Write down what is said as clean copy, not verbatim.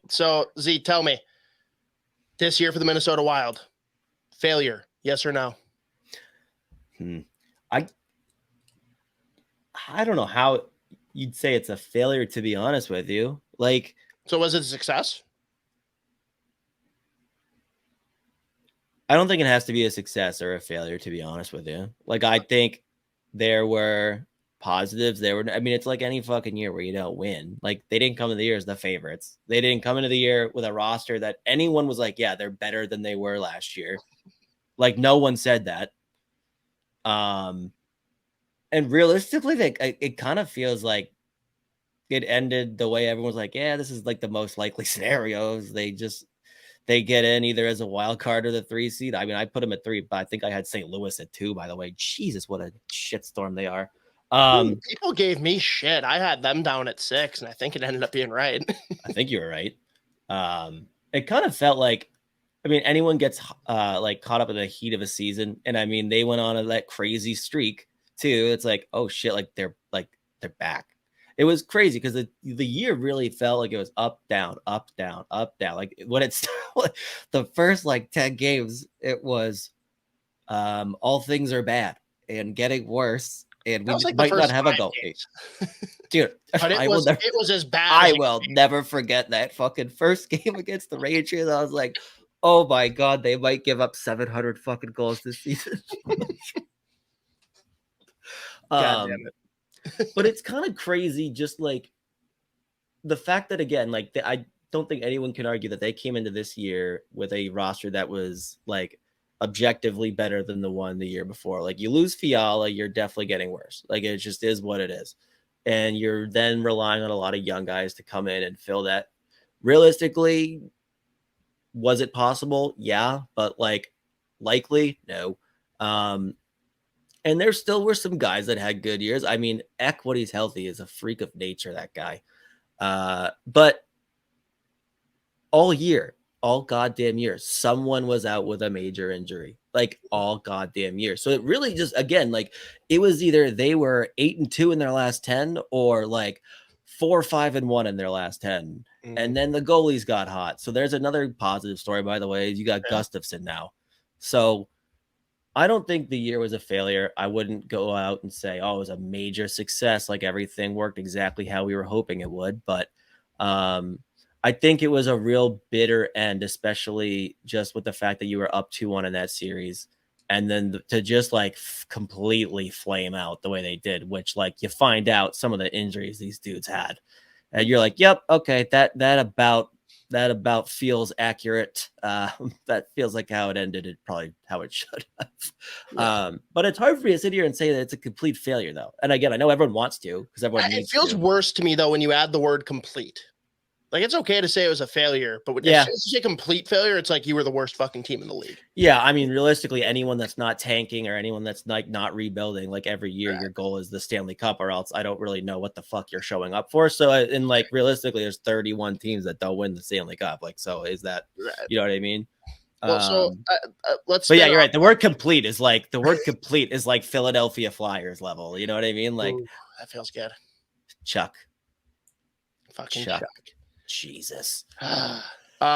So, Z, tell me, this year for the Minnesota Wild, failure, yes or no? I don't know how you'd say it's a failure, to be honest with you. Like, so was it a success? I don't think it has to be a success or a failure, to be honest with you. Like, I think there were positives. I mean, it's like any fucking year where you don't win. Like, they didn't come into the year as the favorites. They didn't come into the year with a roster that anyone was like, yeah, they're better than they were last year. Like, no one said that. And realistically, it kind of feels like it ended the way everyone was like, yeah, this is like the most likely scenarios. They get in either as a wild card or the 3 seed. I mean, I put them at 3, but I think I had St. Louis at 2, by the way. Jesus, what a shitstorm they are. People gave me shit. I had them down at 6, and I think it ended up being right. I think you were right. It kind of felt like, I mean, anyone gets like caught up in the heat of a season, and I mean, they went on that crazy streak too. It's like, oh shit, like they're back. It was crazy because the year really felt like it was up, down, up, down, up, down. Like when it's the first like 10 games, it was all things are bad and getting worse, and we like might not have a goal. Dude, but it was as bad. I will never forget that fucking first game against the Rangers. I was like, oh my God, they might give up 700 fucking goals this season. God damn it. But it's kind of crazy, just like the fact that, again, like I don't think anyone can argue that they came into this year with a roster that was like objectively better than the one the year before. Like, you lose Fiala, you're definitely getting worse. Like, it just is what it is. And you're then relying on a lot of young guys to come in and fill that. Realistically, was it possible? Yeah, but like likely, no. And there still were some guys that had good years. I mean, Eck, when he's healthy, is a freak of nature, that guy. But all year, all goddamn year, someone was out with a major injury. Like, all goddamn year. So it really just, again, like, it was either they were 8-2 in their last 10 or like 4-5-1 in their last 10. And then the goalies got hot. So there's another positive story, by the way. You got Gustafsson now. So I don't think the year was a failure. I wouldn't go out and say, oh, it was a major success, like everything worked exactly how we were hoping it would. But I think it was a real bitter end, especially just with the fact that you were up 2-1 in that series. And then to just like completely flame out the way they did, which, like, you find out some of the injuries these dudes had. And you're like, yep, okay, that about feels accurate. That feels like how it ended. It probably how it should have. Yeah. But it's hard for me to sit here and say that it's a complete failure, though. And again, I know everyone wants to, because everyone needs to. It feels worse to me, though, when you add the word complete. Like, it's okay to say it was a failure, but when you say complete failure, it's like you were the worst fucking team in the league. Yeah, I mean, realistically, anyone that's not tanking or anyone that's like not rebuilding, like every year, your goal is the Stanley Cup, or else I don't really know what the fuck you're showing up for. So, and like realistically, there's 31 teams that don't win the Stanley Cup. Like, so is that, you know what I mean? Well, so let's. But yeah, you're right. The word complete is like Philadelphia Flyers level. You know what I mean? Like, ooh, that feels good. Chuck. Fucking Chuck. Jesus.